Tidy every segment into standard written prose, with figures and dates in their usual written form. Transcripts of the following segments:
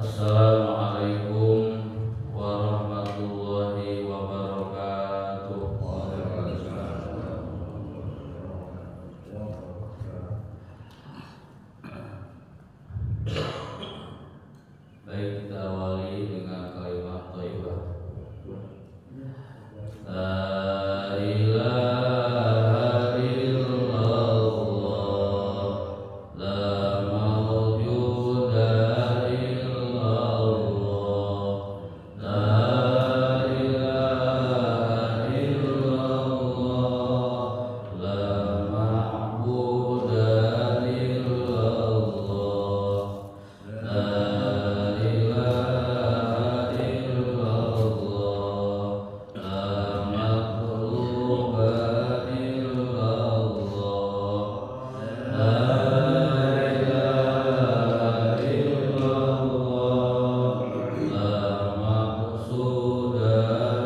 Assalamualaikum warahmatullahi wabarakatuh. Baik, kita awali dengan kalimat thayyibah. La ilaha illallah, la mawjuda illallah, la ilaha illallah, la ma'buda illallah, la ilaha illallah, la makhluqa illallah, la ilaha illallah, la maqsuda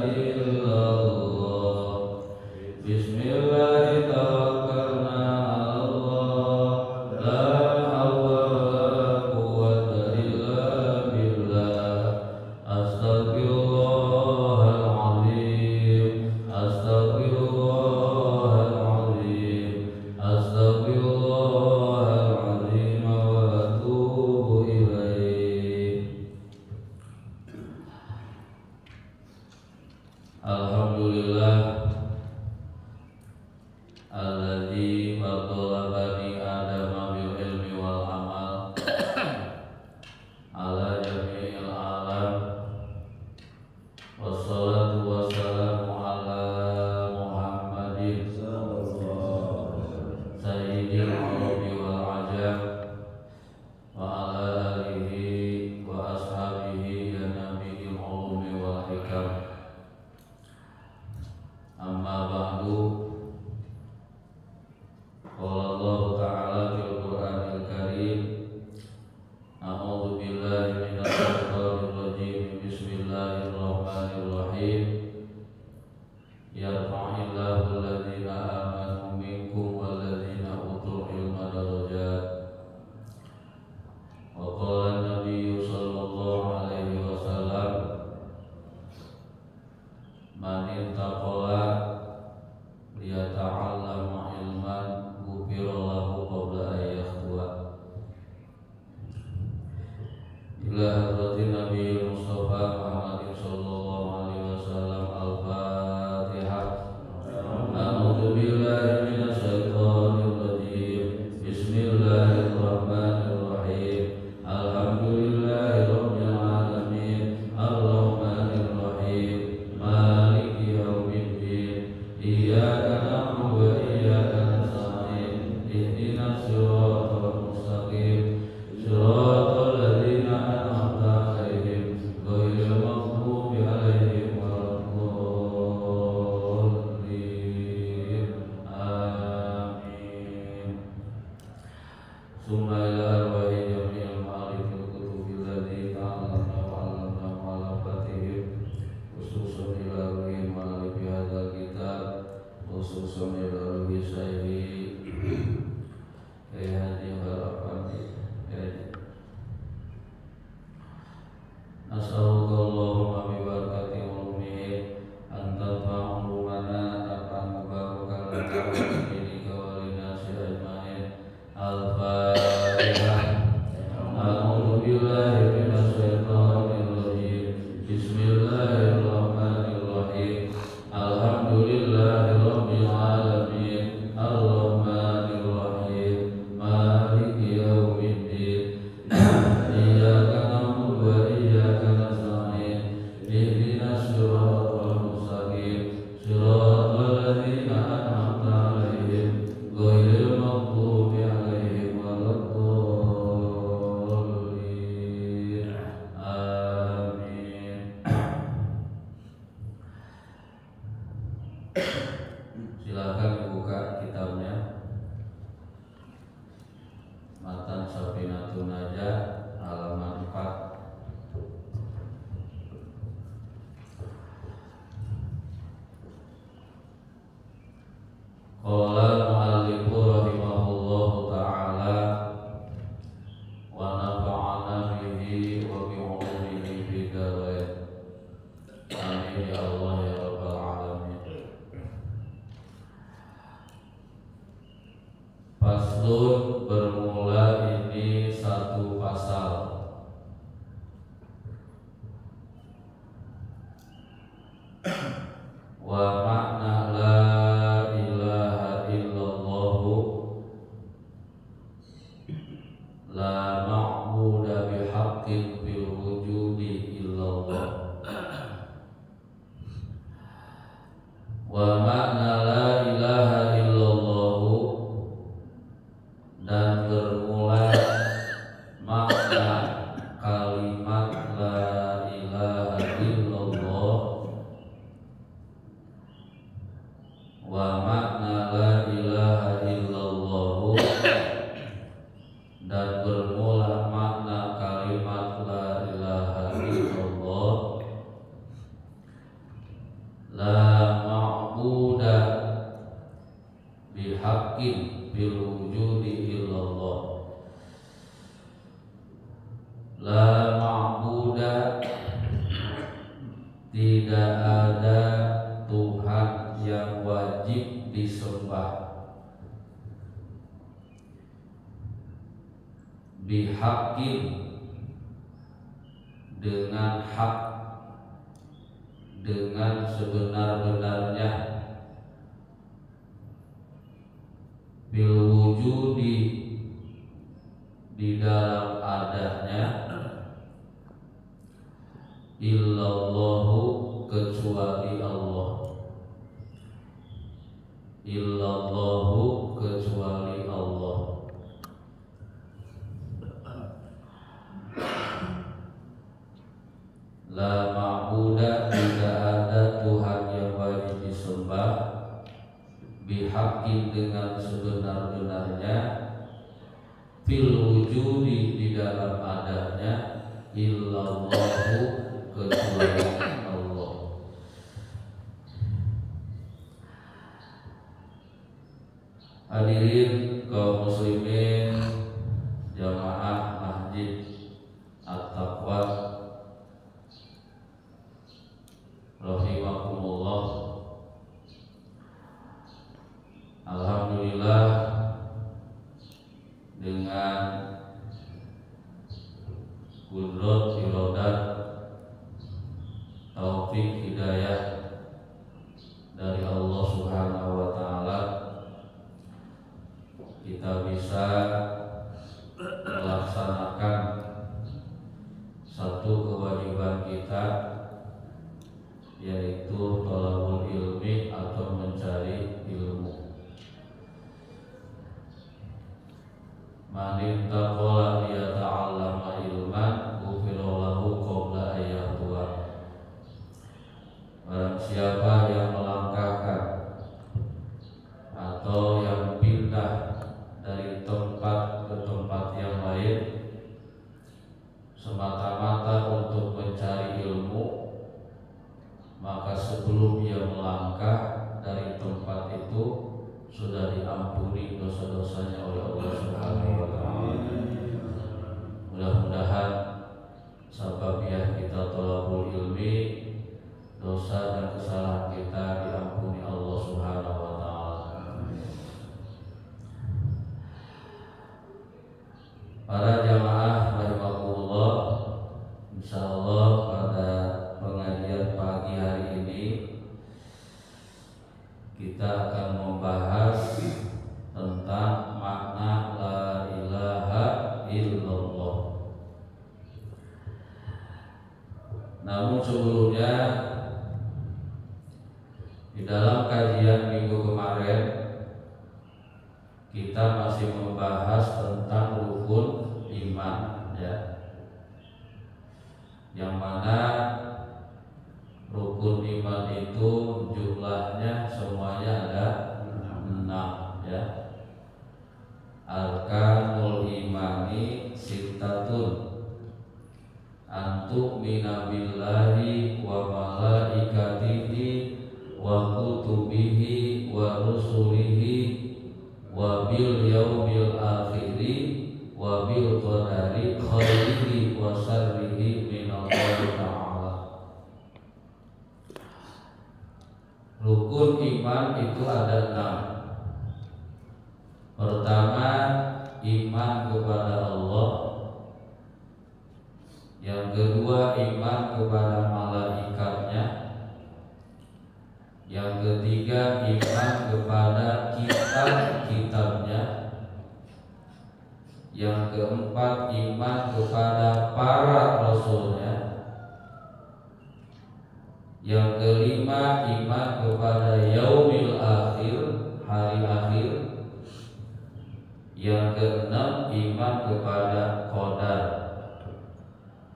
illallah. Bismillahirrahmanirrahim. Tawakkalna 'alallah, la hawla wala quwwata illa billah. Astaghfirullahaladzim, astaghfirullahaladzim, astaghfirullahaladzim wa atubu ilaih. Alhamdulillah alladzi faddala bani adama bil ilmi wal amal ala jami'il alam. Wassalatu wassalamu ala Muhammadin sayyidil arabi wal ajam wa ala alihi wa ashabihi ya nabiyil ulumi wal hikam. Amma ba'du. Qala Allah ta'ala fil Qur'anil Karim, a'udzu billahi minasy syaithanir rajim. Bismillahirrahmanirrahim. Yarfa'illahu alladhina amanu minkum walladhina utul ilma darajat. Wa qala an-nabiyyu sallallahu alaihi wasallam, man ittaqala liyata'allama ilman ghufira lahu qabla an yakhwa. Ila hadratin Nabi Mustafa Muhammad sallallahu alaihi wasallam. Al-Fatihah. A'udzu billahi minasy syaithanir rajim. Bismillahirrahmanirrahim. Alhamdulillahirabbil alamin. Arrahmanir rahim. Maliki yaumiddin. Iyyaka na'budu wa iyyaka nasta'in. Ihdinas siratal mustaqim. Siratal ladzina an'amta 'alaihim ghairil maghdubi 'alaihim waladdallin. Amin. Summa ila arwahi jami'il ma'arifil kutubil ladzi ta'allamna wa 'allamna mu'alafatihim, khususan ila arwahi ma'arifi hadzal kitab, khususan ila arwahi syaihi Haji Harafandi. Nas'alukallahumma bi barakati ulumihi an tanfa'u ulumana naf'an mubarakan lana wa lidinika wa linasi ajma'in. Al-Fatihah. A'udzu billahi minasy syaithanir rajim. Bismillahirrahmanirrahim. Alhamdulillahirabbil alamin. Arrahmanir rahim. Maliki yaumiddin. Iyyaka na'budu wa iyyaka nasta'in. Ihdinas siratal mustaqim. Siratal ladzina an'amta 'alaihim ghairil maghdubi 'alaihim waladdallin. Amin. Silakan dibuka kitabnya. Matan Safinatun Najah halaman 4. Qala al-mu'allifu rahimahullahu ta'ala wa nafa'ana bihi wa bi la ma'buda bihaqqin fil wujudi illallah. Wa makna la ilaha illallah, dan bermula makna kalimat la ilaha illallah. Wa makna la ilaha illallah, dan bermula makna kalimat la ilaha illallah. La ma'buda bihaqqin bil wujudi illallah. La ma'buda, tidak ada Tuhan yang wajib disembah, bihaqqin, dengan hak, dengan sebenar-benarnya, bil wujudi, di dalam adanya, illallahu, kecuali Allah. Illallahu, kecuali Allah. La ma'buda, tidak ada Tuhan yang wajib disembah, bihaqqin, dengan sebenar-benarnya, fil wujudi, di dalam adanya, illallahu, kecuali Allah. Hadirin kaum muslimin jamaah Masjid At-Taqwa rahimakumullah. Alhamdulillah, dengan qudrat, iradat, taufik, hidayah dari Allah Subhanahu wa taala, kita bisa melaksanakan satu kewajiban kita, yaitu thalabul ilmi, atau mencari ilmu. Man intaqala liyata'allama ilman ghufira lahu qabla ayyatuha. Barang siapa yang melangkahkan atau yang pindah dari tempat ke tempat yang lain semata-mata untuk mencari ilmu, maka sebelum ia melangkah dari tempat itu sudah diampuni dosa-dosanya oleh Allah Subhanahu wa taala. Mudah-mudahan sababiah kita thalabul ilmi, dosa dan kesalahan kita diampuni Allah Subhanahu wa taala. Para jamaah rahimakumullah, insyaallah pada pengajian pagi hari ini kita akan membahas tentang makna la ilaha illallah. Namun sebelumnya, di dalam kajian minggu kemarin kita masih membahas tentang rukun iman, ya, yang mana rukun iman itu jumlahnya semuanya ada 6, ya. Arkanul imani sittatun, antu'mina billahi wa malaikatihi wa kutubihi wa rusulihi wa bil yaumil akhiri wa bil qadari khairihi wa syarrihi minallahi ta'ala. Rukun iman itu ada 6. Pertama, iman kepada Allah. Yang kedua, iman kepada malaikatnya. Yang ketiga, iman kepada kitab-kitabnya. Yang keempat, keempat iman kepada para rasulnya. Yang kelima iman kepada yaumil akhir, hari akhir. Yang keenam iman kepada qadar,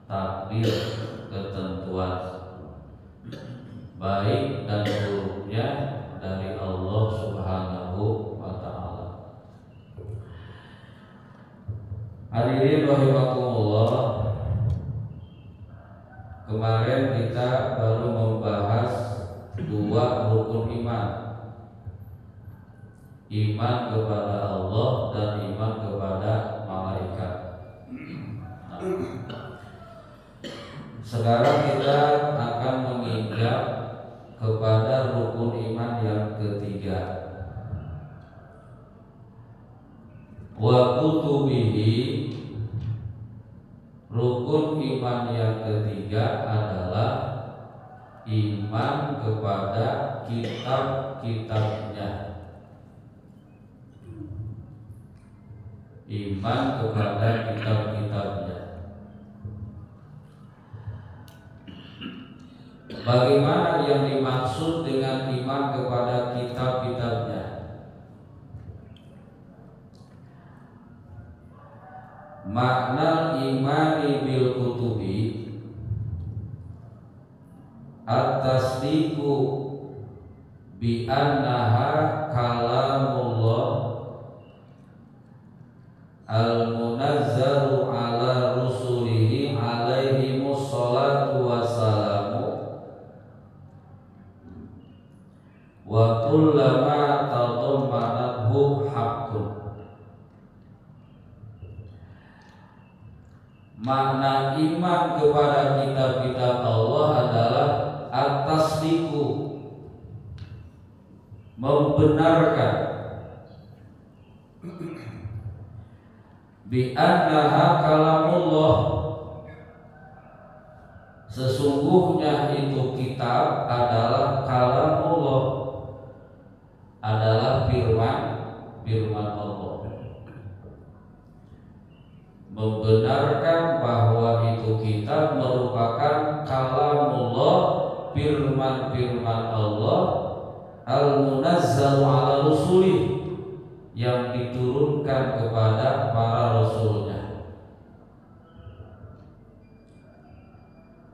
takdir, ketentuan baik dan buruknya dari Allah Subhanahu wa ta'ala. Hadirin rahimakumullah, kemarin kita baru membahas dua rukun iman. Iman kepada Allah dan iman kepada malaikat. Sekarang kita akan menginjak kepada rukun iman yang ketiga. Wa kutubihi, rukun iman yang ketiga adalah iman kepada kitab-kitabnya. Iman kepada kitab-kitabnya. Bagaimana yang dimaksud dengan iman kepada kitab-kitabnya? Makna imani bil kutubi at-tasdiqu bi annaha kalamullah al-munazzalu ala rusulihi alaihimus salatu wassalamu wa kullama tadammanathu haqqun. Makna iman kepada kitab-kitab Allah adalah at-tasdiqu, membenarkan, bi annaha kalamullah, sesungguhnya itu kitab adalah kalamullah, adalah firman Allah. Membenarkan bahwa itu kitab merupakan kalamullah, firman Allah, al-munazzalu ala rusulih, yang diturunkan kepada para rasulnya.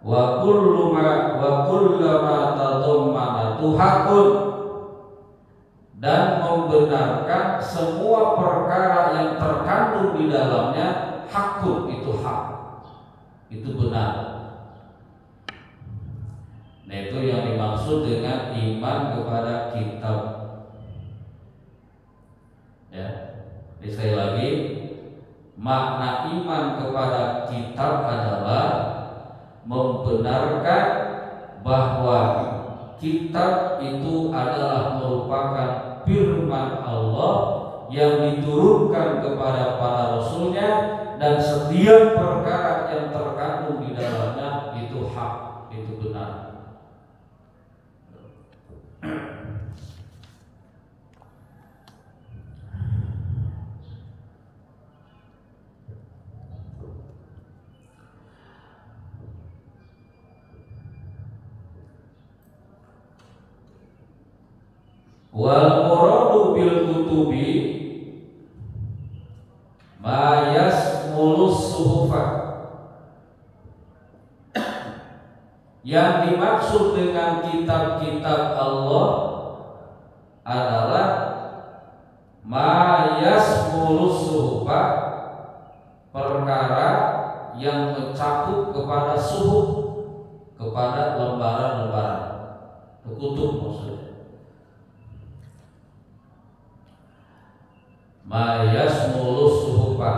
Wa kullama tadammanatu haqqun, dan membenarkan semua perkara yang terkandung di dalamnya. Hakun, itu hak, itu benar. Nah, itu yang dimaksud dengan iman kepada kitab. Ya, jadi sekali lagi, makna iman kepada kitab adalah membenarkan bahwa kitab itu adalah merupakan firman Allah yang diturunkan kepada para rasulnya, dan setiap perkara yang terkandung di dalamnya itu hak, itu benar. Wal muradu bil kutubi ma yasmulus suhufa, yang dimaksud dengan kitab-kitab Allah adalah ma yasmulus suhufa, perkara yang mencakup kepada suhuf, kepada lembaran-lembaran, kutub maksudnya. Ma yasmulus suhufa,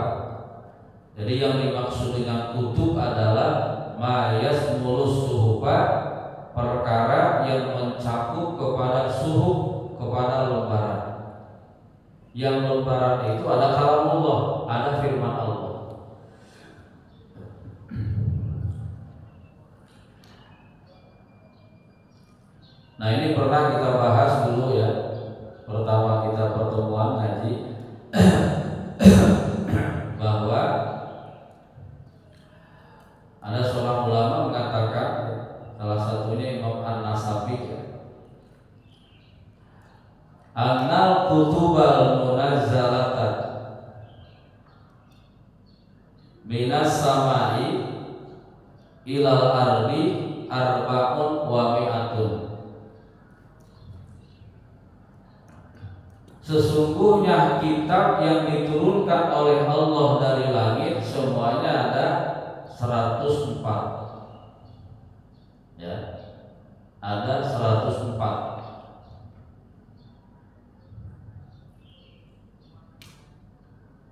jadi yang dimaksud dengan kutub adalah ma yasmulus suhufa, perkara yang mencakup kepada suhuf, kepada lembaran. Yang lembaran itu ada kalamullah, ada firman Allah. Nah, ini pernah kita bahas dulu ya, pertama kita pertemuan ngaji bahwa kutubal munazzalata minas samai ilal ardi arba'un wa mi'atun. Sesungguhnya kitab yang diturunkan oleh Allah dari langit semuanya ada 104. Ya. Ada 104.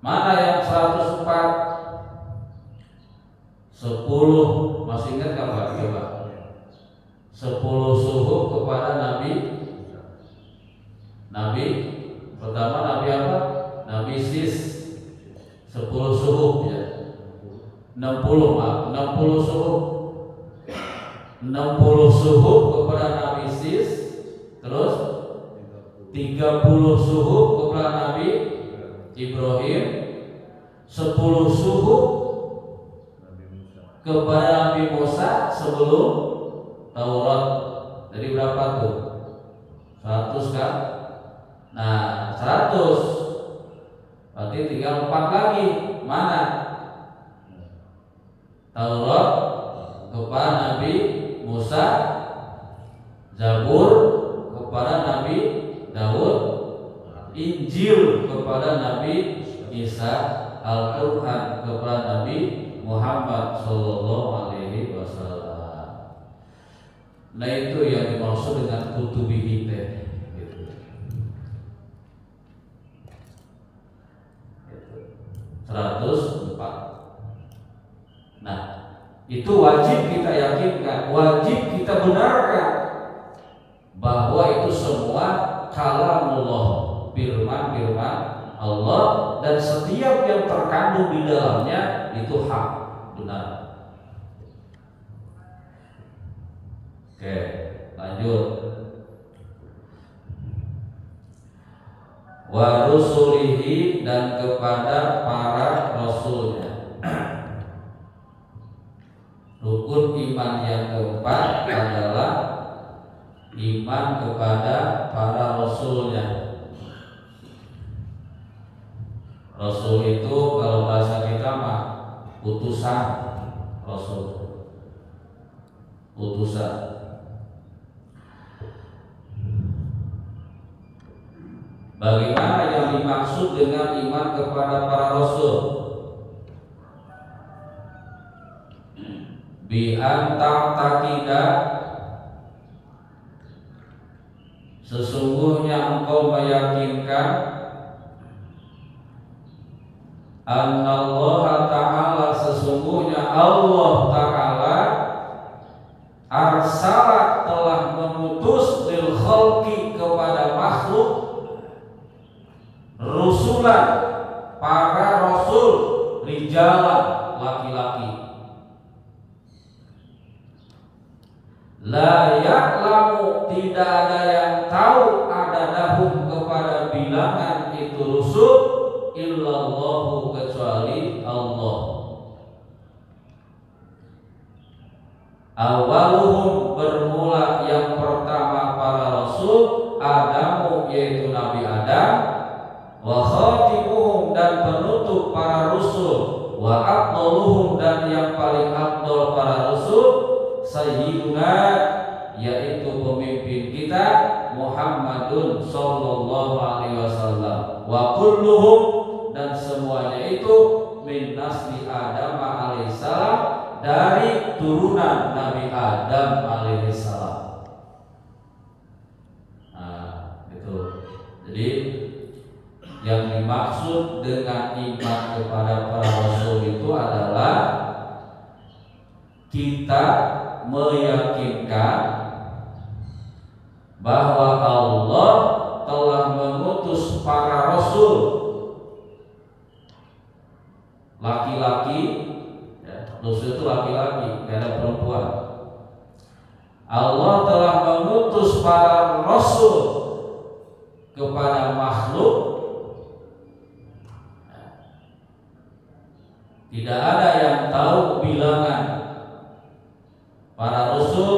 Mana yang 104? 10, masih ingat nggak Pak? Coba 10 suhuf kepada Nabi pertama Nabi apa? Nabi Sis 10 suhuf ya 60 maaf 60 suhuf 60 suhuf kepada Nabi Sis, terus 30 suhuf kepada Nabi Ibrahim, 10 suhuf kepada Nabi Musa sebelum Taurat. Jadi berapa tuh? 100 kan? Nah 100 berarti tinggal 4 lagi. Mana? Taurat kepada Nabi Musa, Zabur kepada Nabi Daud, Injil kepada Nabi Isa, Al-Quran kepada Nabi Muhammad Sallallahu Alaihi Wasallam. Nah itu yang dimaksud dengan kutubihi teh. 104. Nah, itu wajib kita yakinkan, wajib kita benarkan bahwa itu semua kalamullah, firman Allah, dan setiap yang terkandung di dalamnya itu hak, benar. Oke, lanjut. Wa rusulihi, dan kepada para rasulnya. Rukun iman yang keempat adalah iman kepada para rasulnya. Rasul itu kalau bahasa kita mah utusan, rasul utusan. Bagaimana yang dimaksud dengan iman kepada para rasul? Bi an ta'taqida, sesungguhnya engkau meyakinkan annallaha ta'ala, sesungguhnya Allah Ta'ala arsala, telah mengutus lil khalqi, kepada makhluk, rusulan, para rasul, rijalan, laki-laki. La ya'lamu, tidak ada yang tahu, adadahum, kepada bilangan itu rusul, illallahu, kecuali Allah. Awaluhum, bermula yang pertama para rasul, Adamu, yaitu Nabi Adam, wa khatimuhum, dan penutup para rasul, wa afdaluhum, dan yang paling afdal para rasul, sayyiduna, yaitu pemimpin kita, Muhammadun sallallahu alaihi wasallam, wa kulluhum, dan semuanya itu min nasli Adam alaihissalam, dari turunan Nabi Adam alaihissalam. Nah, itu. Jadi yang dimaksud dengan iman kepada para rasul itu adalah kita meyakinkan bahwa Allah telah mengutus para rasul laki-laki, ya, rasul itu laki-laki, tidak ada perempuan. Allah telah mengutus para rasul kepada makhluk. Tidak ada yang tahu bilangan para rasul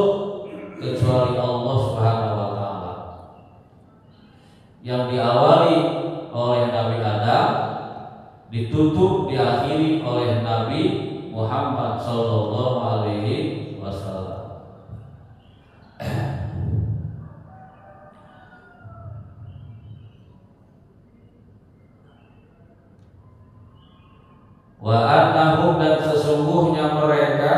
kecuali Allah Subhanahu wa taala. Yang diawali Muhammad sallallahu alaihi wasallam. Wa annahum, dan sesungguhnya mereka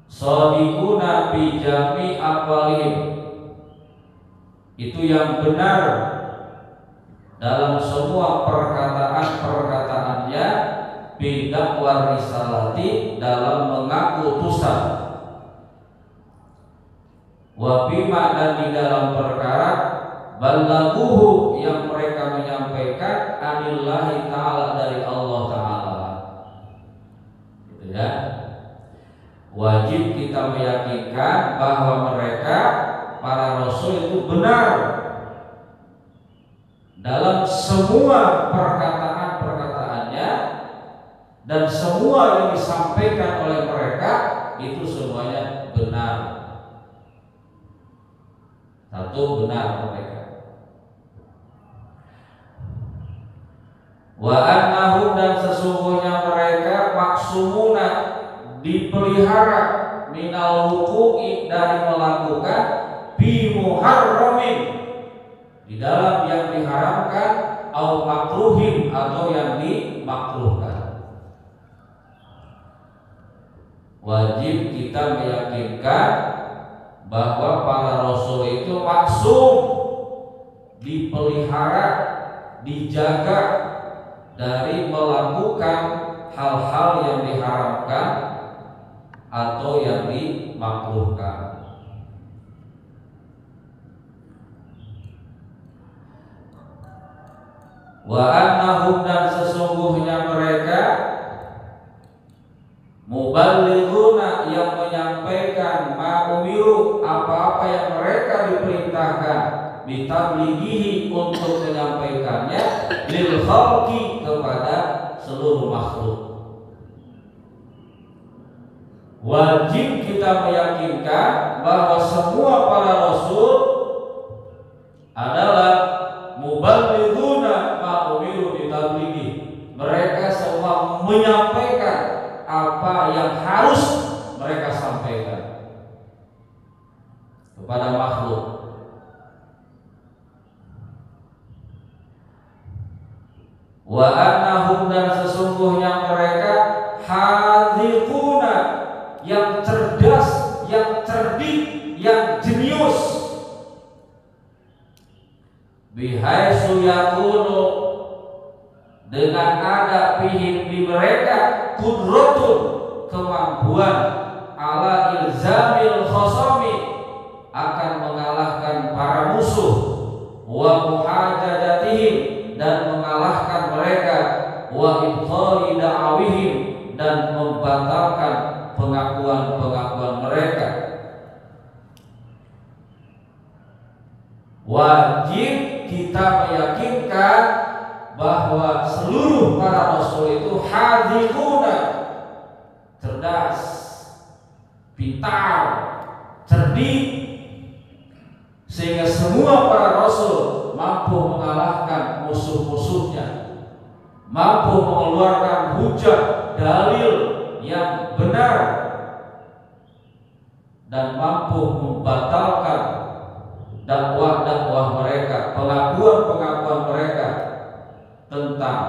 shadiquna fi jami aqwalihim, itu yang benar dalam semua perkataan-perkataannya, bidakwar risalati, dalam mengaku utusan, wa bima, dan di dalam perkara balaguhu, yang mereka menyampaikan anillahi ta'ala, dari Allah Ta'ala. Gitu ya. Wajib kita meyakinkan bahwa mereka, para rasul itu benar dalam semua perkataan-perkataannya, dan semua yang disampaikan oleh mereka itu semuanya benar. Satu, benar mereka. Wa annahum, dan sesungguhnya mereka maksumuna, dipelihara, minal wuqu'i, dari melakukan, bi muharramin, di dalam yang diharamkan, au makruhin, atau yang dimakruhkan. Wajib kita meyakinkan bahwa para rasul itu maksum, dipelihara, dijaga dari melakukan hal-hal yang diharamkan atau yang dimakruhkan. Wa annahum, dan sesungguhnya mereka muballighuna, yang menyampaikan ma'umiru, apa-apa yang mereka diperintahkan, bitablighihi, untuk menyampaikannya, lil khalqi, kepada seluruh makhluk. Wajib kita meyakinkan bahwa semua para rasul adalah muballighuna ma'umiru bitablighi. Mereka semua menyampaikan apa yang harus mereka sampaikan kepada makhluk. Wa annahum, dan sesungguhnya mereka hadzikuna, yang cerdas, yang cerdik, yang jenius, bihaitsu yakunu, dengan ada fihim, di mereka, qudratun, kemampuan, ala ilzamil khosami, akan mengalahkan para musuh, wa muhajadatihim, dan mengalahkan mereka, wa ibthali da'awihim, dan membatalkan pengakuan-pengakuan mereka. Wajib kita meyakinkan bahwa seluruh para rasul itu hadzikuna, cerdas, pintar, cerdik, sehingga semua para rasul mampu mengalahkan musuh-musuhnya, mampu mengeluarkan hujah, dalil yang benar, dan mampu membatalkan dakwah-dakwah mereka, pengakuan-pengakuan mereka tentang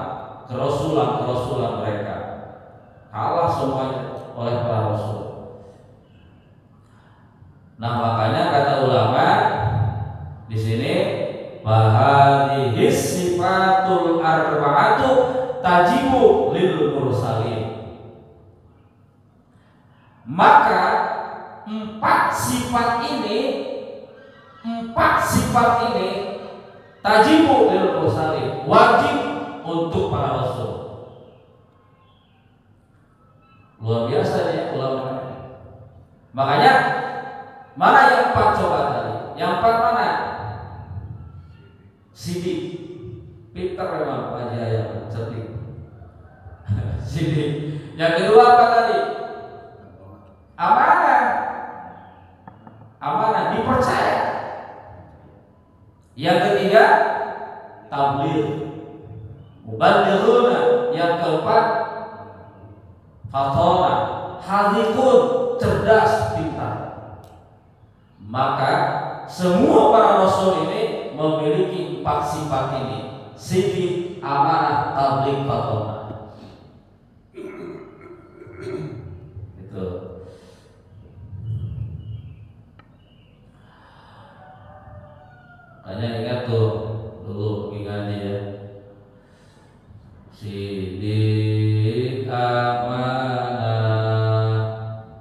kerasulan-kerasulan mereka. Kalah semuanya oleh para rasul. Nah, makanya kata ulama di sini, bahadhis sifatul arba'atu tajibu lil mursalin. Maka empat sifat ini tajibu lil mursalin, wajib untuk para rasul. Luar biasa ya ulama. Makanya mana yang empat coba tadi? Yang empat mana? Sidik, pintar memang Pak Jaya, cerdik. Sidik. Yang kedua apa tadi? Amanah. Amanah, dipercaya. Yang ketiga, tabligh, muballighuna. Yang keempat, fatona, hadikun, cerdas, pintar. Maka semua para rasul ini memiliki 4 sifat ini: siddiq, amanah, tabligh, fatona. Itu. Makanya ingat tuh dulu ngaji ya. Siddiq, amanah,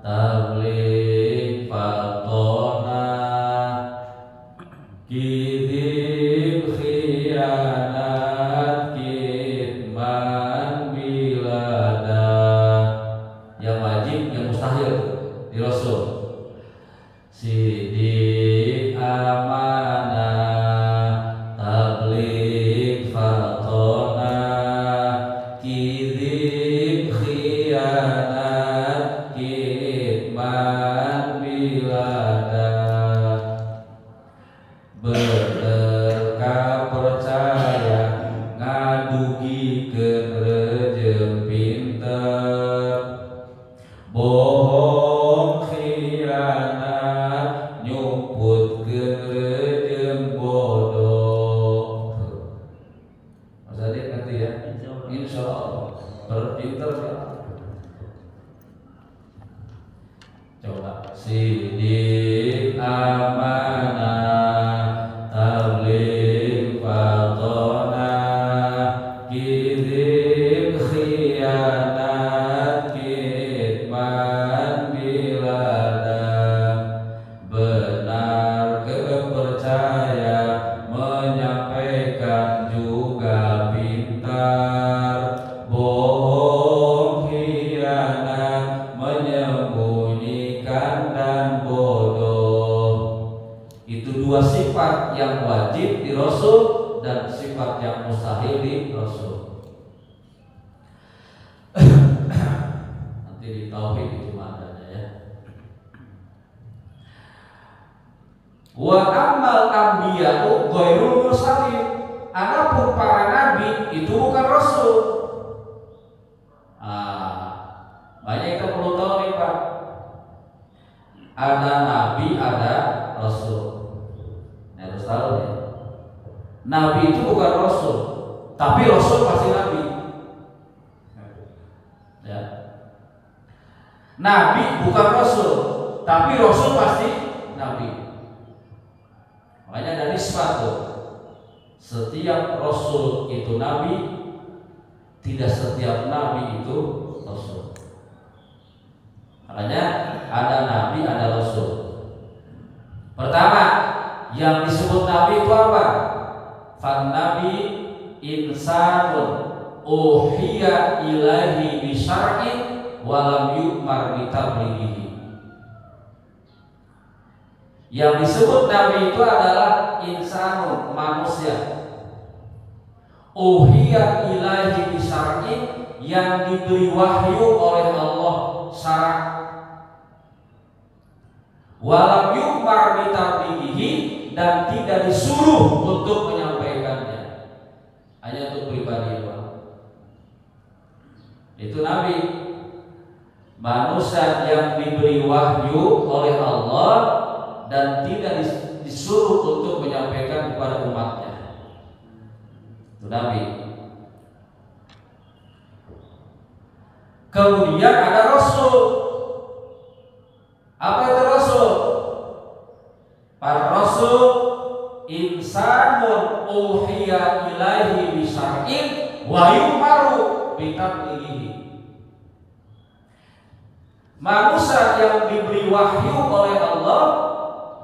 tabligh, fatona, kidib, khianat, kitman, bilada. Yang wajib, yang mustahil di Rasul. Siddiq, amanah, tabligh, fatona, kidib, khianat, kitman, bilada. Bener kapercaya, ngadugikeun rejeng pinter, bohong, khianat, nyumputkeun rejeng bodoh. Mas Adik ngerti ya? Insya Allah berpinter ya. Coba siddiq, amanah, tabligh, fatona, kidib, khianat, kitman, bilada. Benar kepercaya, menyampaikan juga pintar, bohong, khianat, menyembunyikan dan bodoh. Itu 2 sifat yang wajib di Rasul dan sifat yang mustahil di Rasul. Nanti di tauhid itu maknanya ya. Wa ammal anbiya'u ghairul mursalin. Adapun para nabi itu bukan rasul. Banyak kita perlu tahu nih Pak. Ada nabi, ada rasul. Harus tahu ya. Nabi itu bukan rasul, tapi rasul pasti nabi. Ya. Nabi bukan rasul, tapi rasul pasti nabi. Makanya ada nisbah tuh. Setiap rasul itu nabi, tidak setiap nabi itu rasul. Makanya ada nabi, ada rasul. Pertama, yang disebut nabi itu apa? Fan nabi insanun uhiya ilahi bi syar'in wa lam yu'mar bi tablighihi. Yang disebut nabi itu adalah insanun, manusia. Uhiya ilahi bi syar'in, yang diberi wahyu oleh Allah syarak. Walam yu'mar bi tablighihi, dan tidak disuruh untuk menyampaikannya, hanya untuk pribadi doang. Itu nabi, manusia yang diberi wahyu oleh Allah dan tidak disuruh untuk menyampaikan kepada umatnya. Itu nabi. Kemudian ada rasul. Apa itu rasul? Para rasul insanun uhiya ilaihi bi syar'in wa yu'maru bi tablighihi. Manusia yang diberi wahyu oleh Allah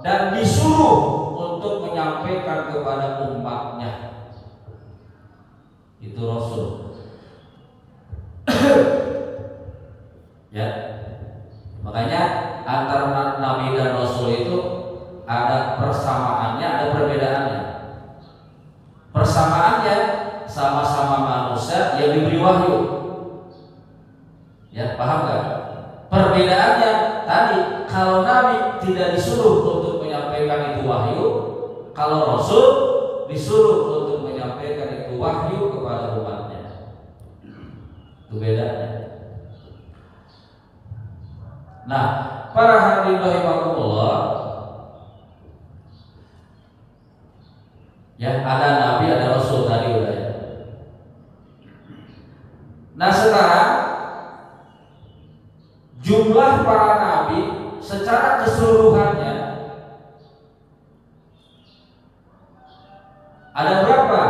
dan disuruh untuk menyampaikan kepada umatnya. Itu rasul. Ya. Makanya antara nabi dan rasul itu ada persamaannya, ada perbedaannya. Persamaannya sama-sama manusia yang diberi wahyu. Ya, paham gak? Perbedaannya tadi, kalau nabi tidak disuruh untuk menyampaikan itu wahyu, kalau rasul disuruh untuk menyampaikan itu wahyu kepada umatnya. Itu bedanya. Nah, para hadirin rahimakumullah, ya ada nabi, ada rasul tadi udah ya. Nah sekarang jumlah para nabi secara keseluruhannya ada berapa?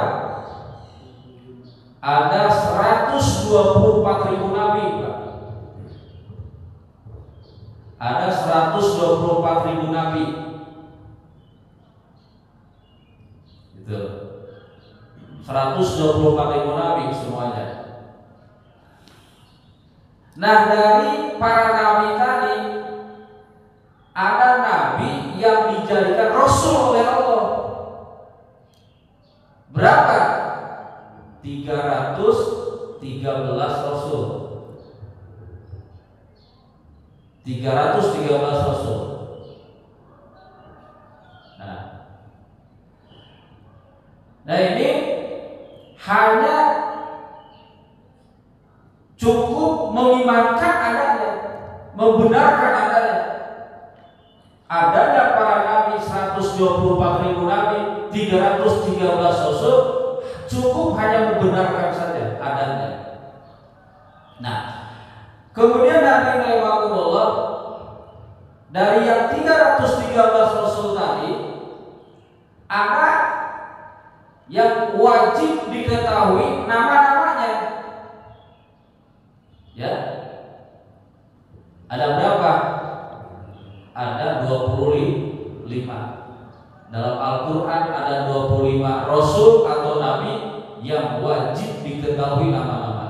Ada 124.000 nabi, Pak. Ada 124.000 nabi. Gitu. 124.000 nabi semuanya. Nah, dari para nabi tadi ada nabi yang dijadikan rasul oleh Allah. Berapa? 313 rasul. 313 rasul. Nah ini hanya cukup mengimankan adanya, membenarkan adanya para nabi, 124.000 nabi, 313 rasul, cukup hanya membenarkan saja adanya. Nah, kemudian Nabi Muhammad dari yang 313 rasul tadi ada yang wajib diketahui nama-namanya. Ya. Ada berapa? Ada 25. Dalam Al-Qur'an ada 25 rasul atau nabi yang wajib diketahui nama-namanya.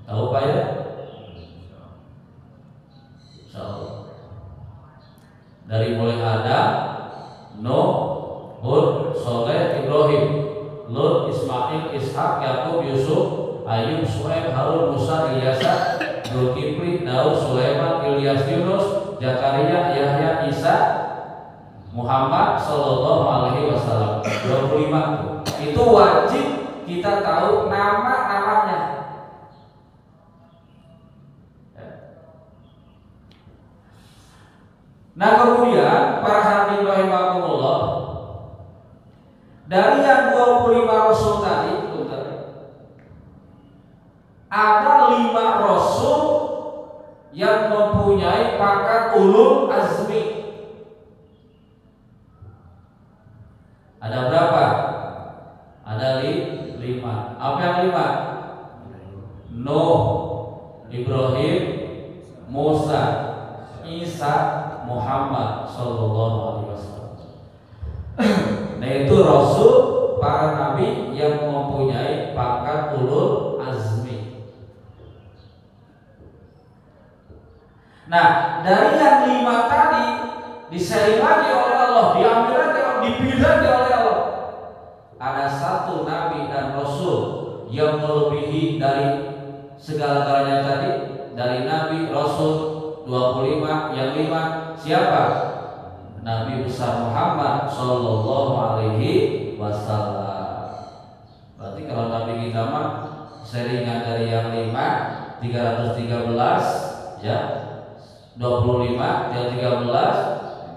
Tahu Pak ya? Insyaallah. Dari mulai Adam, Nuh, Hud, Soleh, Ibrahim, Lut, Ismail, Ishak, Yakub, Yusuf, Ayub, Shu'aib, Harun, Musa, Ilyasa, Zulkifli, Daud, Sulaiman, Ilyas, Yunus, Zakaria, Yahya, Isa, Muhammad Sallallahu Alaihi Wasallam. 25 itu wajib kita tahu nama-namanya. Nah kemudian para hadirin rahimakumullah, dari yang 25 rasul tadi ada 5 rasul yang mempunyai pangkat ulul azmi. Ada berapa? Ada 5. Apa yang 5? Nuh, Ibrahim, Musa, Isa, Muhammad Sallallahu Alaihi Wasallam. Nah itu rasul, para nabi yang mempunyai pangkat ulul azmi. Nah dari yang 5 tadi disering lagi oleh Allah, diambil lagi, dipilih lagi oleh Allah. Ada 1 nabi dan rasul yang melebihi dari segala-galanya tadi. Dari nabi, rasul 25, yang 5 siapa? Nabi besar Muhammad Sallallahu Alaihi Wasallam. Berarti kalau nabi kita mah seringan dari yang 5, 313 ya, 25, yang 13,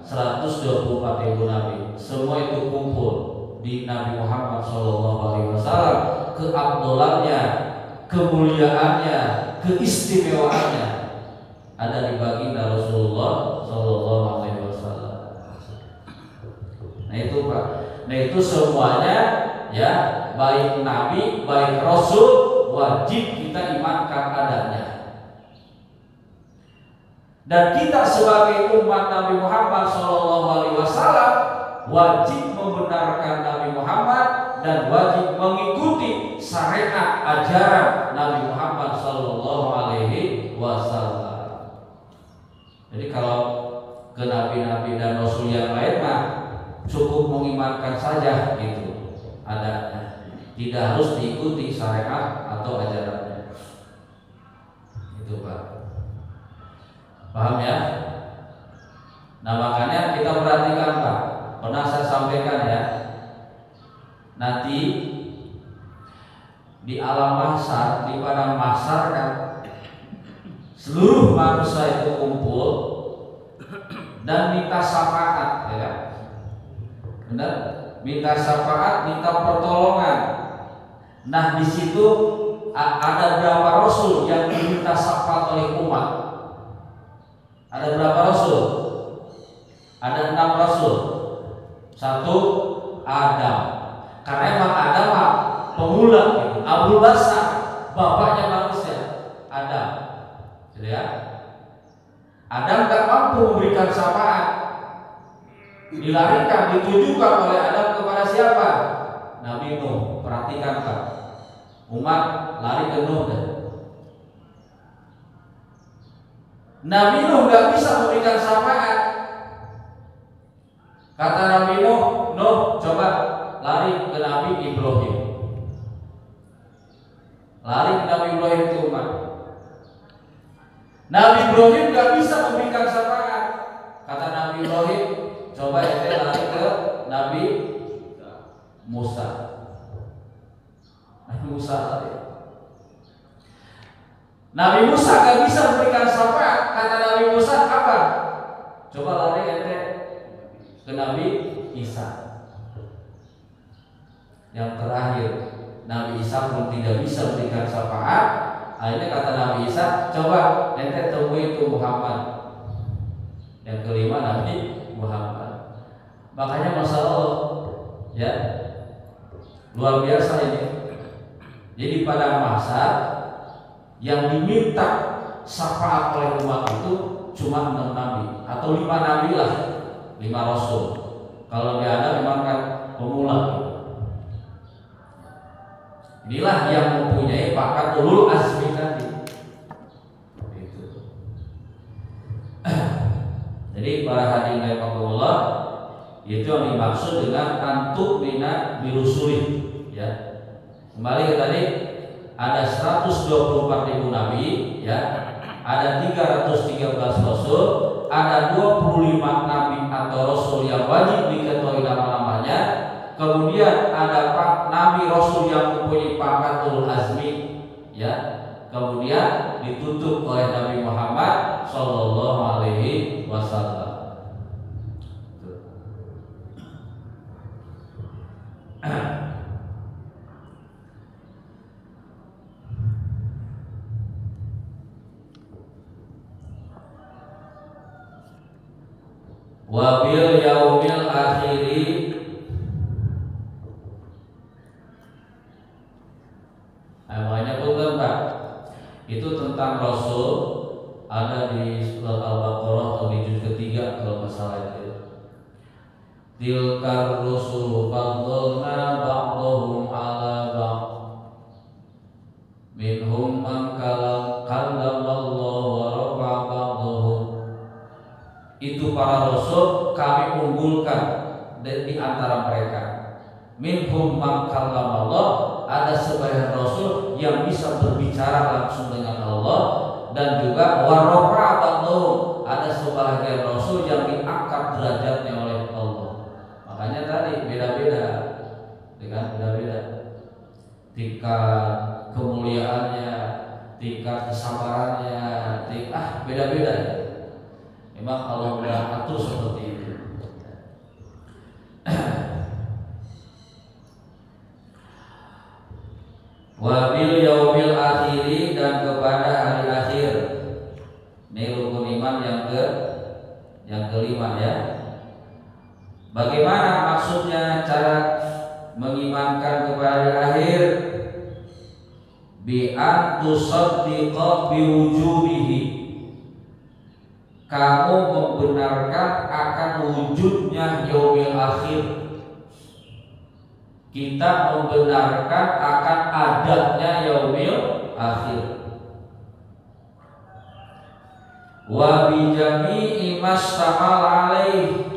124.000 nabi. Semua itu kumpul di Nabi Muhammad Sallallahu Alaihi Wasallam. Keabdolannya, kemuliaannya, keistimewaannya ada di baginda Rasulullah Sallallahu Alaihi Wasallam. Nah itu Pak. Nah itu semuanya ya, baik nabi, baik rasul, wajib kita imankan adanya. Dan kita sebagai umat Nabi Muhammad Sallallahu Alaihi Wasallam wajib membenarkan Nabi Muhammad dan wajib mengikuti syariat ajaran Nabi Muhammad Sallallahu Alaihi Wasallam. Jadi kalau ke nabi-nabi dan rasul yang lain mah cukup mengimankan saja gitu adanya, tidak harus diikuti syariat atau ajarannya. Itu Pak. Paham ya? Nah makanya kita perhatikan Pak, pernah saya sampaikan ya, nanti di alam mahsyar, di padang mahsyar kan seluruh manusia itu kumpul dan minta syafaat, ya kan? Benar? Minta syafaat, minta pertolongan. Nah, di situ ada berapa rasul yang diminta syafaat oleh umat? Ada berapa rasul? Ada 6 rasul. 1 Adam. Karena emang Adam pemula, gitu. Abul Bashar, bapaknya manusia. Adam, gitu ya. Adam tak mampu memberikan syafaat. Dilarikan, ditujukan oleh Adam kepada siapa? Nabi Nuh. Perhatikan Pak, umat lari ke Nuh. Nabi Nuh gak bisa memberikan syafaat. Kata Nabi Nuh, Nuh coba lari ke Nabi Ibrahim. Lari ke Nabi Ibrahim itu umat. Nabi Ibrahim gak bisa memberikan syafaat. Kata Nabi Ibrahim, coba ente lari ke Nabi Musa. Nabi Musa lari. Nabi Musa gak bisa memberikan syafaat. Kata Nabi Musa apa? Coba lari ente ke Nabi Isa. Yang terakhir, Nabi Isa pun tidak bisa memberikan syafaat. Akhirnya kata Nabi Isa, coba ente temui itu Muhammad. Yang kelima Nabi Muhammad. Makanya Masya Allah, ya, luar biasa ini. Jadi pada masa yang diminta syafaat oleh umat itu cuma 6 nabi atau 5 nabi lah, 5 rasul. Kalau dia ada memang kan pemula. Inilah yang mempunyai bakat ulul azmi tadi. Jadi para hadirin rahimakumullah, itu yang dimaksud dengan antuk mina birusuli, ya. Kembali ke tadi, ada 124.000 nabi, ya. Ada 313 rasul, ada 25 nabi atau rasul yang wajib diketahui nama-namanya. Kemudian ada nabi rasul yang mempunyai pangkat ulul azmi, ya. Kemudian ditutup oleh Nabi Muhammad Sallallahu Alaihi Wasallam. Wabil yaumil akhiri, namanya bukan Pak. Itu tentang Rasul, ada di surat Al-Baqarah atau di juz ketiga kalau nggak salah itu. Tilkar rusul faddalna ba'dahum ala ba'd minhum man kallamallahu wa rafa'a ba'dahum. Itu para rasul kami unggulkan di antara mereka. Minhum man kallamallah, ada sebagian rasul yang bisa berbicara langsung dengan Allah, dan juga wa rafa'a ba'dahum, ada sebagian rasul yang diangkat derajatnya oleh Allah. Makanya tadi beda-beda, dengan beda-beda tingkat kemuliaannya, tingkat kesabarannya, beda-beda. Memang Allah sudah atur seperti itu. Wabil yaumil akhiri, dan kepada hari akhir. Ini rukun iman yang kelima, ya. Bagaimana maksudnya cara mengimankan kepada hari akhir? Bi an tusaddiqa bi wujudihi, kamu membenarkan akan wujudnya yaumil akhir. Kita membenarkan akan adanya yaumil akhir. Wa bi jami'i mastamal alaih,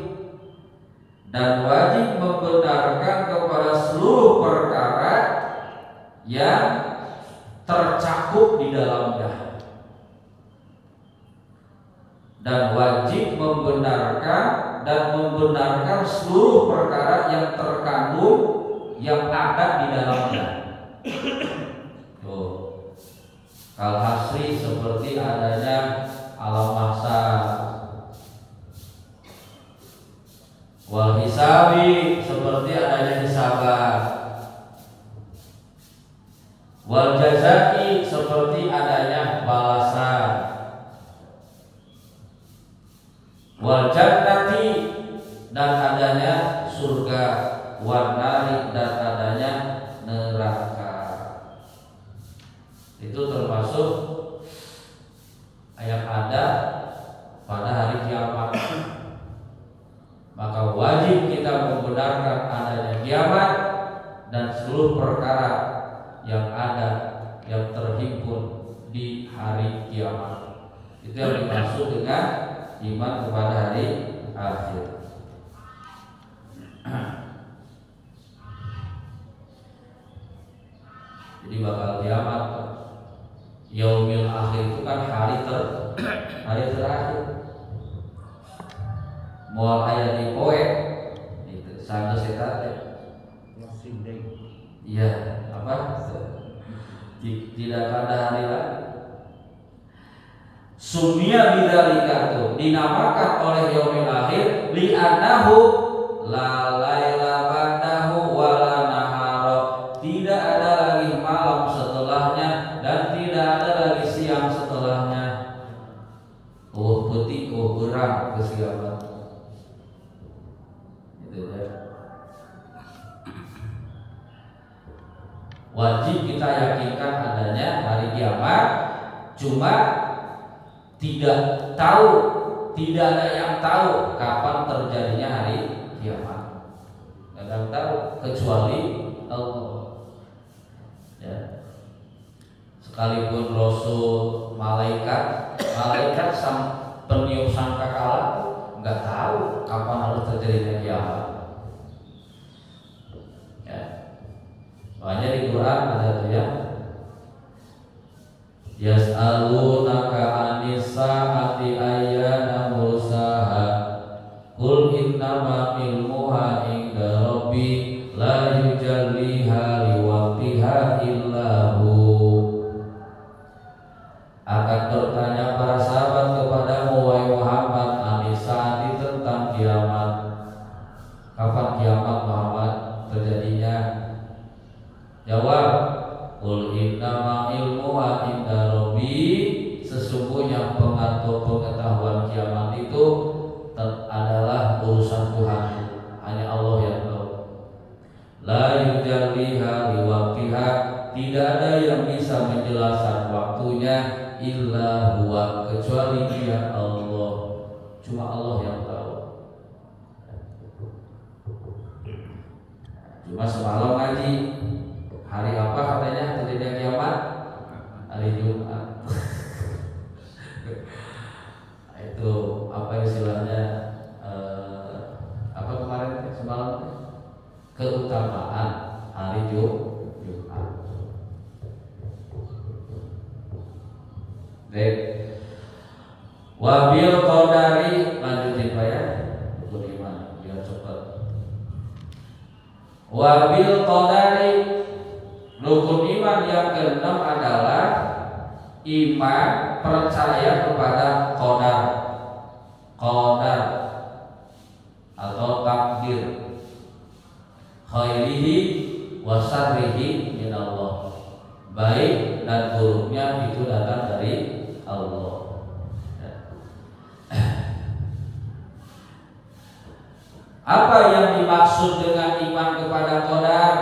dan wajib membenarkan kepada seluruh perkara yang tercakup di dalamnya, dan wajib membenarkan seluruh perkara yang terkandung, yang ada di dalamnya. Tuh. Kal hasri seperti adanya alam mahsyar. Wal hisabi seperti adanya hisaban. Wal jazai seperti adanya balasan. Wal jannati dan adanya surga. Wal nari dan adanya neraka. Itu termasuk yang ada pada hari kiamat. Maka wajib kita membenarkan adanya kiamat dan seluruh perkara yang ada yang terhimpun di hari kiamat. Itu yang dimaksud dengan iman kepada hari akhir. Jadi bakal kiamat, yaumil akhir itu kan hari terakhir. Moal aya di poe itu sangat setat. Iya, apa? Tidak ada hari lagi. Sumia bidzalika tuh dinamakan oleh yaumil akhir li'annahu la laila ba'dahu wa la nahara. Tidak ada lagi malam setelahnya dan tidak ada lagi siang setelahnya. Putih berang kesiapan. Itu ya. Wajib kita yakinkan adanya hari kiamat, cuma tidak ada yang tahu kapan terjadinya hari kiamat. Tidak ada yang tahu kecuali Allah. Ya. Sekalipun Rasul, malaikat peniup sangkakala nggak tahu kapan harus terjadinya kiamat. Ya. Makanya di Quran ada tuh ya, yas'alunaka 'anis sa'ati ayyana mursaha qul innama ilmuha 'inda rabbi la yujalliha liwaqtiha illa hu. Akan bertanya para sahabat kepadamu wahai Muhammad 'anis sa'ati tentang kiamat. Kapan kiamat Muhammad terjadinya? Jawab, qul innama ilmuha inda rabbi, sesungguhnya pengetahuan kiamat itu adalah urusan Tuhan, hanya Allah yang tahu. La yujalliha liwaqtiha, tidak ada yang bisa menjelaskan waktunya illa huwa, kecuali Dia Allah. Cuma Allah yang tahu. Cuma semalam ngaji, hari apa katanya terjadi kiamat? Hari Jumat. Itu apa istilahnya? Apa kemarin semalam? Keutamaan hari Jumat. Baik. Wabil qadari, lanjutin Pak ya. Bagaimana? Biar cepat. Wabil qadari, rukun iman yang keenam adalah iman percaya kepada qadar atau takdir, khairihi wa syarrihi min Allah, baik dan buruknya itu datang dari Allah. Apa yang dimaksud dengan iman kepada qadar?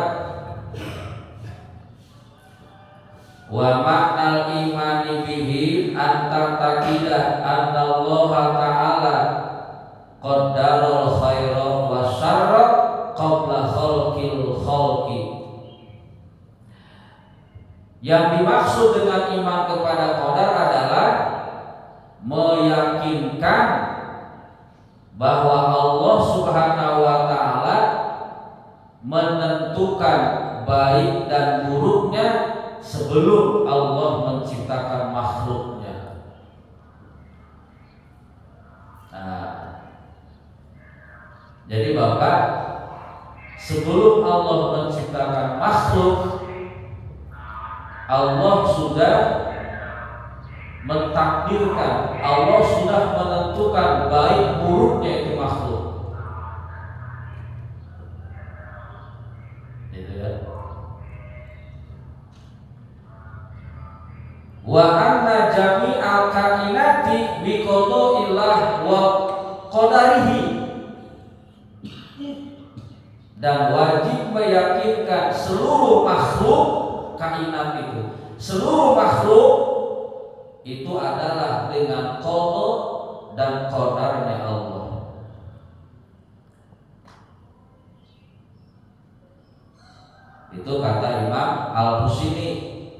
Wa ma'nal imani bihi anta taqidah anna Allah ta'ala qaddarul khaira wa syarra qabla khalqil khalqi. Yang dimaksud dengan iman kepada qadar adalah meyakinkan bahwa Allah Subhanahu wa ta'ala menentukan baik dan buruknya sebelum Allah menciptakan makhluknya. Nah, jadi Bapak, sebelum Allah menciptakan makhluk, Allah sudah mentakdirkan, Allah sudah menentukan baik buruknya itu makhluk. Itu ya. Wa anna jami'al kainati bi qada'illahi wa qadarihi, dan wajib meyakinkan seluruh makhluk kainat itu, seluruh makhluk itu adalah dengan qada dan qadarnya Allah. Itu kata Imam Al-Busiri,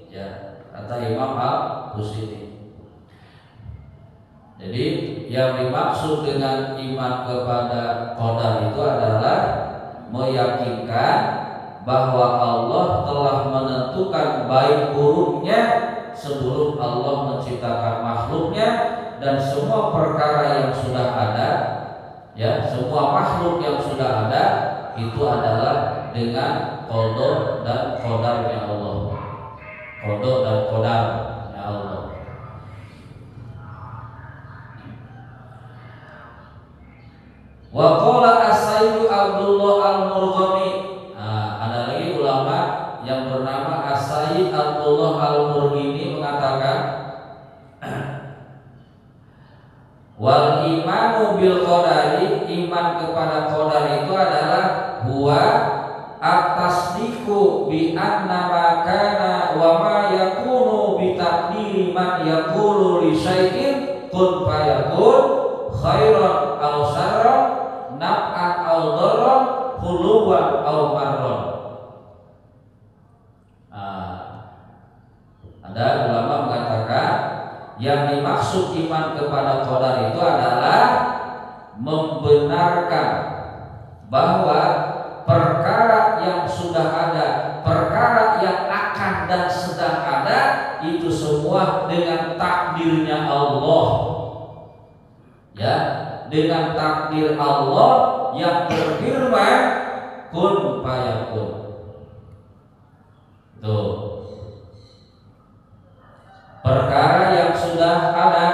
ya, kata Imam Al-Busiri. Jadi yang dimaksud dengan iman kepada qadar itu adalah meyakinkan bahwa Allah telah menentukan baik buruknya sebelum Allah menciptakan makhluknya, dan semua perkara yang sudah ada, ya, semua makhluk yang sudah ada itu adalah dengan qada dan qadarnya Allah. Qada dan qadarnya Allah. Wa qala as-Sayyid Abdullah Al-Murghani. Ada lagi ulama yang bernama as-Sayyid Abdullah Al-Murghani mengatakan, wal imanu bil qadari, iman kepada qadar itu adalah huwa at-tasdiqu bi anna ma kana wa ma yakunu bi taqdiri man yaqulu li syai'in kun fayakun khairan aw syarran naf'an aw dharran khuluwan aw marran. Ada ulama mengatakan yang dimaksud iman kepada qadar itu adalah membenarkan bahwa perkara yang sudah ada, perkara yang akan dan sedang ada, itu semua dengan takdirnya Allah, ya, dengan takdir Allah yang berfirman kun fayakun. Tuh, perkara yang sudah ada,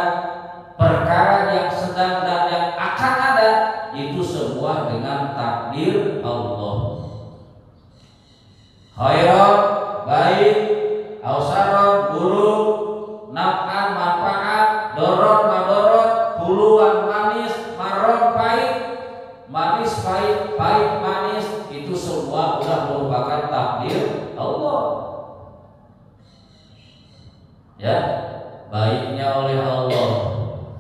perkara yang sedang dan yang akan ada, itu semua dengan takdir Allah. Khairan, baik, ausaron, buruk, naf'an, manfaat, dorot, madorot, huluan, manis, maron, pahit, manis, pahit, pahit, manis, itu semua sudah merupakan takdir Allah. Ya, baiknya oleh Allah,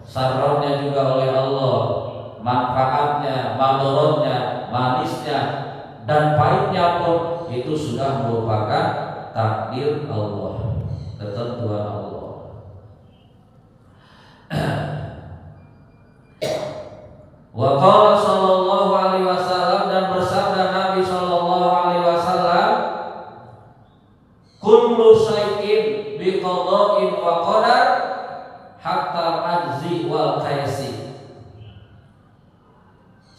saronnya juga oleh Allah, manfaatnya, madorotnya, manisnya, dan pahitnya pun itu sudah merupakan takdir Allah, ketentuan Allah. Wa qala sallallahu alaihi wasallam, dan bersabda Nabi sallallahu alaihi wasallam, kullu syai'in bi qada'in wa qadar hatta ajzi wal qaisi.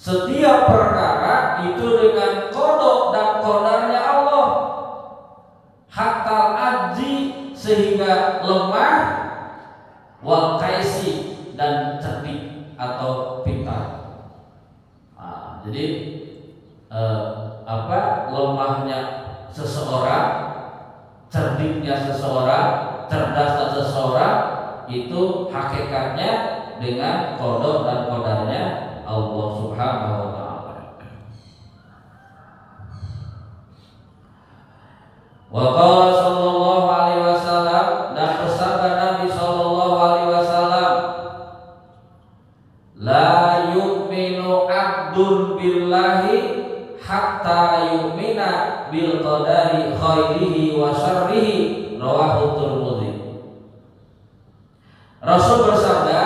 Setiap perkara itu dengan qada dan qadarnya Allah, hatta ajzi, sehingga lemah, wal qaisi, dan cerdik atau pintar. Jadi lemahnya seseorang, cerdiknya seseorang, cerdasnya seseorang, itu hakikatnya dengan qada dan qadarnya Allah Subhanahu wa ta'ala. Wa qala sallallahu alaihi wasallam, dan bersabda Nabi sallallahu alaihi wasallam, la yu'minu abdun billahi hatta yu'mina bil qadari khairihi wa syarrihi, rawahu Tirmidzi. Rasul bersabda,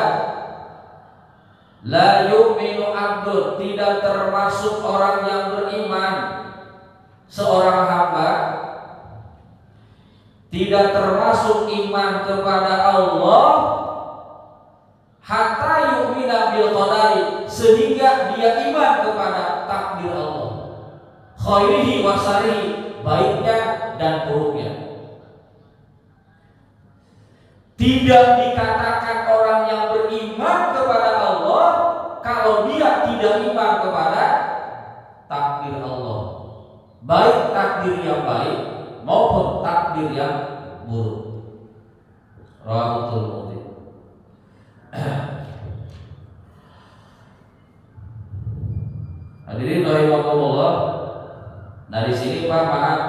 la yu'minu abdun, tidak termasuk orang yang beriman, seorang hamba tidak termasuk iman kepada Allah, hatta yu'mina bil qadari, sehingga dia iman kepada takdir Allah, khairihi wa syarrihi, baiknya dan buruknya. Tidak dikatakan orang yang beriman kepada Allah kalau dia tidak iman kepada takdir Allah, baik takdir yang baik maupun takdir yang buruk. Rawatul Mudi. Hadirin rahimakumullah. Dari sini Pak, maaf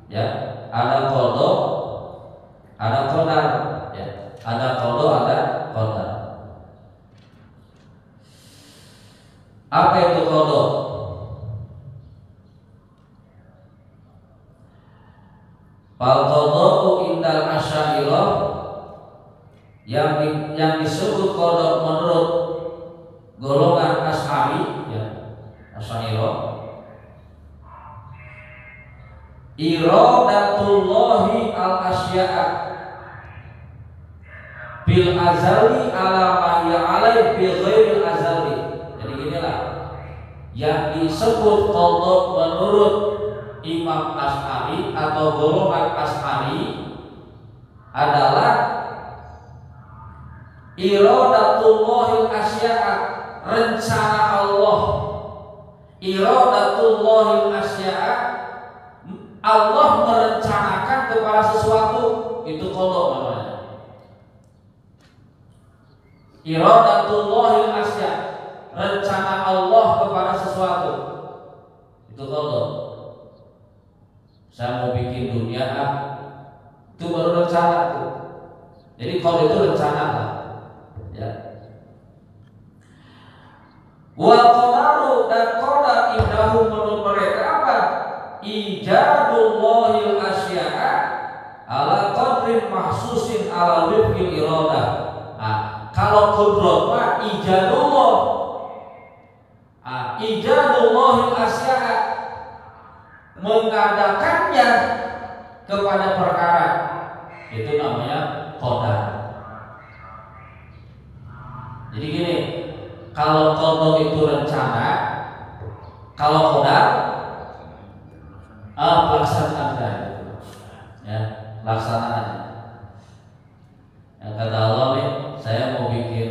ya, ada qada, ada qadar ya. Ada qada, ada qadar. Apa itu qada? Fal qada'u indal asy'ariyah, yang disebut qada menurut golongan Asy'ari ya, Asy'ariyah, iradatullahi al-asya'a bil azali ala ma hiya alaih bil ghairil azali. Jadi inilah yang disebut qada menurut Imam Asy'ari atau golongan Asy'ari adalah iradatullahil asya'a, rencana Allah. Iradatullahil asya'a, Allah merencanakan kepada sesuatu, itu qada namanya. Iradatullahil asya', rencana Allah kepada sesuatu, itu qada. Saya mau bikin dunia, itu baru rencana tuh. Jadi qada itu rencana lah, ya. Wa qadaru, dan qada indahum menurut mereka apa? Ijadullahil asya'a ala qadrin mahsusin ala wifqil iradah. Nah, kalau qudrat mah ijadullah. Ijadullahil asya'a, mengadakannya kepada perkara, itu namanya qadar. Jadi gini, kalau qada itu rencana, kalau qadar pelaksanaannya, ya, pelaksanaannya. Yang kata Allah nih, saya mau bikin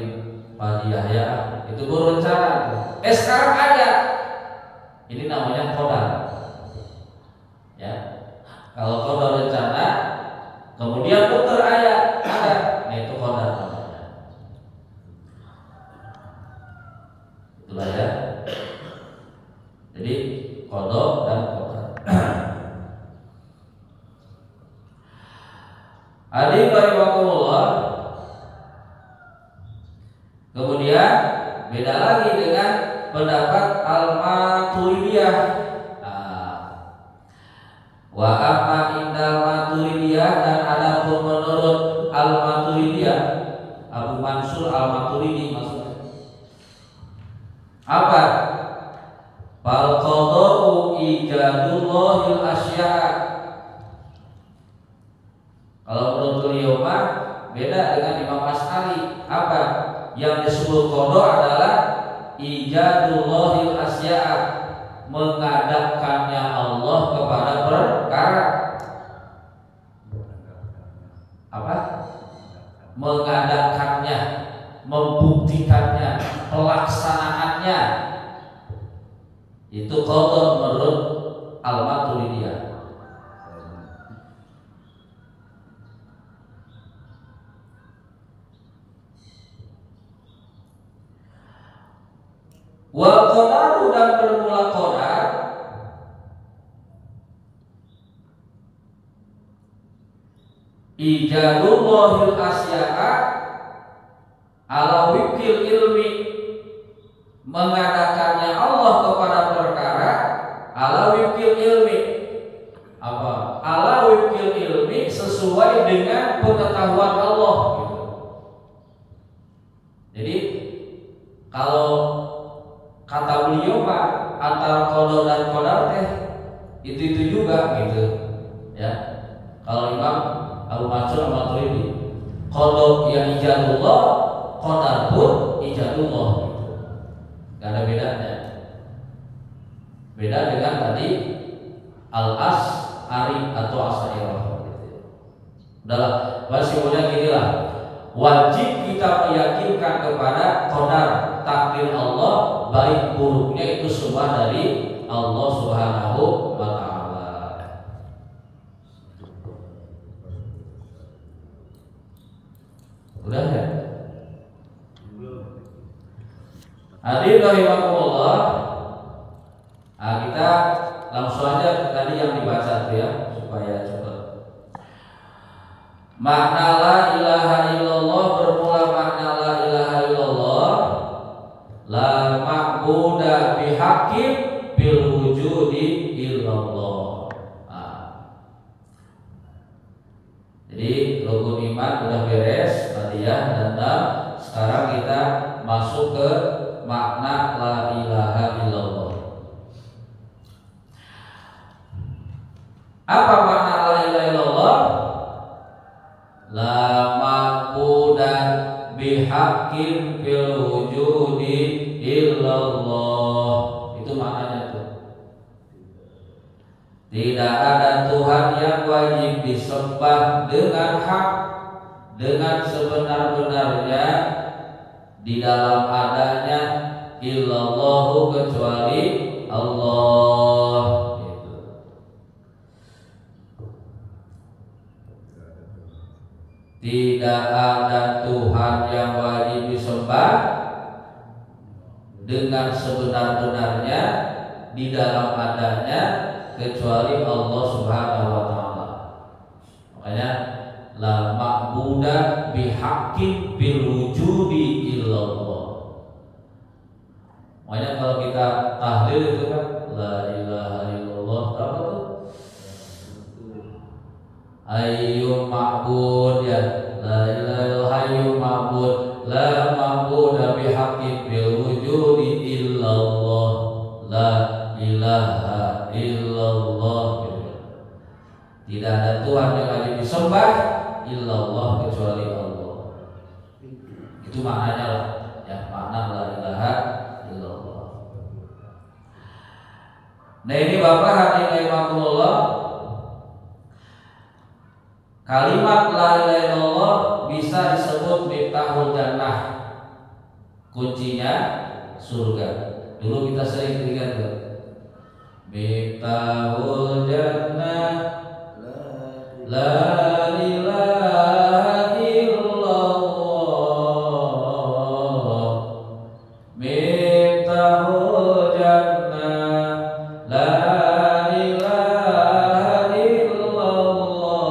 Pak Yahya, itu baru rencana. Sekarang ada, ini namanya qadar. Ya, kalau qadar rencana, kemudian putar ayat ada, nah itu qadar namanya. Itulah ya. Jadi qada dan qadar. Hadirin rahimakumullah. Kemudian beda lagi dengan pendapat Al-Maturidiyah. Wa amma indal Maturidiyah, dan adapun menurut Al-Maturidiyah, Abu Mansur Al-Maturidi maksudnya apa? Fal qada'u ijadullahil asya'a. Kalau menurut beliau mah beda dengan Imam Asy'ari. Apa? Yang disebut qada adalah ijadullahil asya'a, mengadakannya Allah kepada perkara. Apa? Mengadakannya, membuktikannya, pelaksanaannya, itu qada menurut Al-Maturidiyah. Wal qadaru, dan bermula qadar ijadullahil asya'a ala wifqil ilmi, mengadakannya Allah kepada perkara ala wifqil ilmi. Apa? Ala wifqil ilmi, sesuai dengan pengetahuan Allah gitu. Jadi kalau kata beliau Pak, antara qada dan qadar teh itu juga gitu ya. Kalau Imam Abu Mansur Al-Maturidi, qada yang ijadullah, qadar pun ijadullah gitu. Gak ada bedanya. Beda dengan tadi Al-Asy'ari atau Asy'ariyah gitu. Udahlah, kesimpulannya gini lah. Wajib kita meyakinkan kepada qadar takdir Allah, baik buruknya itu semua dari Allah Subhanahu wa taala. Udah ya? Hadirin rahimakumullah. Nah, kita langsung aja tadi yang dibaca tuh ya, supaya cepat. Makna la ilaha illallah bermula makna la ilaha illallah, la ma'buda bihaqqin bil wujudi illallah. Nah, jadi rukun iman udah beres tadi ya, dan sekarang kita masuk ke makna la ilaha illallah. Apa makna la ilaha illallah? La ma'buda bihaqqin fil wujudi illallah. Itu maknanya tuh. Tidak ada Tuhan yang wajib disembah dengan hak, dengan sebenar-benarnya di dalam adanya illallahu, kecuali Allah. Gitu. Tidak ada Tuhan yang wajib disembah dengan sebenar-benarnya di dalam adanya kecuali Allah Subhanahu wa taala. Makanya la ma'buda bihaqqin bil wujudi illallah. Makanya kalau kita tahlil itu kan la ilaha illallah, apa tuh? Hayyum ma'bud ya, la ilaha illallah hayyum ma'bud, la ma'buda bihaqqin bil wujudi illallah, la ilaha illallah. Tidak ada Tuhan yang wajib disembah illallah, kecuali Allah. Itu maknanya lah ya, makna la ilaha illallah. Nah ini Bapak hadirin rahimakumullah, kalimat la ilaha illallah bisa disebut miftahul jannah, kuncinya surga. Dulu kita sering dengar tuh, miftahul jannah la ilaha illallah, miftahul jannah la ilaha illallah,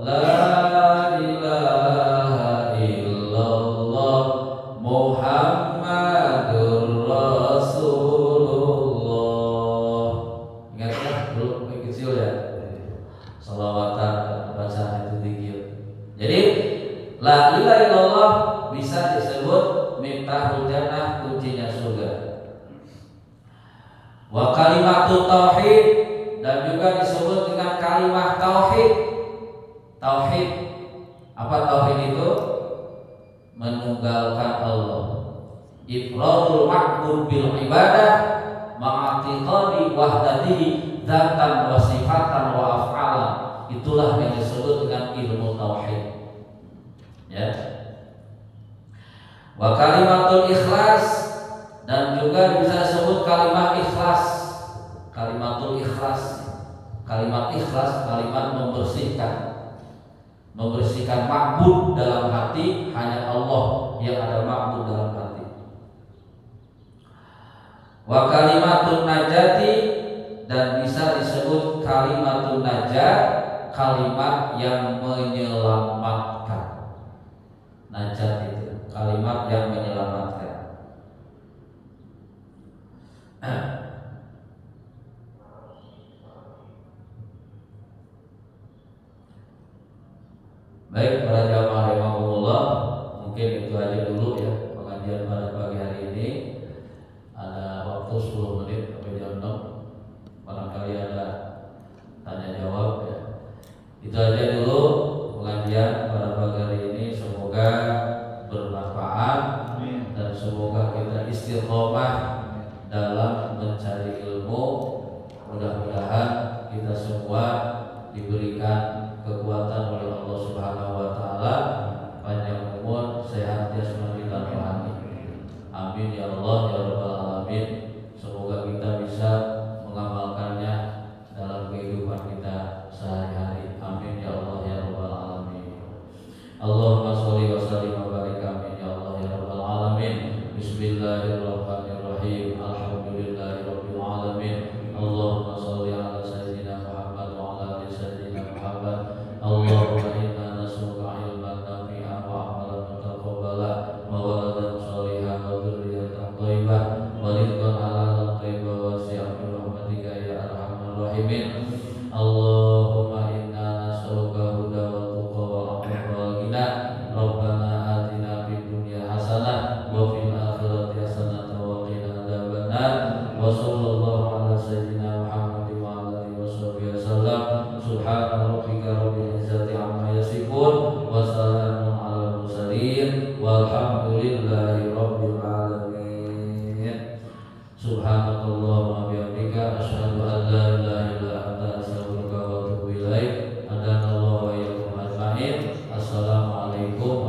la ilaha illallah Muhammadur Rasulullah. Ingatlah dulu kecil ya, salawatan bacaan itu dikit. Jadi la ilaha illallah bisa disebut miftahul jannah, kuncinya surga. Wa kalimatut tauhid, dan juga disebut dengan kalimat tauhid. Tauhid, apa tauhid itu? Menunggalkan Allah. Ifradul ma'bud bil ibadah ma'atiqadi wahdatihi dzatan wa sifatan wa af'alan. Itulah yang disebut dengan ilmu tauhid. Ya. Wa kalimatul ikhlas, dan juga bisa disebut kalimat ikhlas. Kalimatul ikhlas, kalimat ikhlas, kalimat membersihkan ma'bud dalam hati, hanya Allah yang ada ma'bud dalam hati. Wa kalimatun najati, dan bisa disebut kalimatun najat, kalimat yang menyelamatkan. Najat itu kalimat yang menyelamatkan. Baik para jamaah rahimakumullah, mungkin itu aja dulu ya pengajian pada pagi hari ini. Ada waktu 10 menit sampai jam 6. Barangkali ada tanya jawab ya. Itu aja dulu pengajian pada pagi hari ini. Semoga bermanfaat dan semoga kita istiqomah dalam mencari ilmu. Mudah-mudahan kita semua diberikan kekuatan oleh Allah Subhanahu wa taala, panjang umur, sehat jasmani dan rohani. Amin ya Allah ya rabbal alamin. Semoga kita bisa mengamalkannya dalam kehidupan kita sehari-hari. Amin ya Allah ya rabbal alamin. Allahumma sholli wa sallim wa barik, amin ya Allah ya rabbal alamin. Bismillahirrahmanirrahim. Alhamdulillahirabbil alamin. Allahumma sholli ala sayyidina Muhammad wa ala ali sayyidina Muhammad. Allahumma inna nas'aluka ilman nafi'an wa amalan mutaqabbala wa waladan sholihan wa dzurriyyatan thayyibah wa rizqan halalan thayyiban wasi'an bi rahmatika ya arhamar rahimin. Allahumma inna nas'aluka huda wa tuqa wa afafa wal ghina. Rabbana atina fid dunya hasanah wa fil akhirati hasanah wa qina adzabannar. Wa sallallahu ala sayyidina Muhammad wa ala alihi wasallam. Subhana rabbika rabbil izzati amma yasifun wa salamun alal mursalin walhamdulillahi rabbil alamin. Subhanakallahumma wa bihamdika asyhadu an la ilaha illa anta astaghfiruka wa atubu ilaik. Adanallahu wa iyyakum ajmain. Assalamualaikum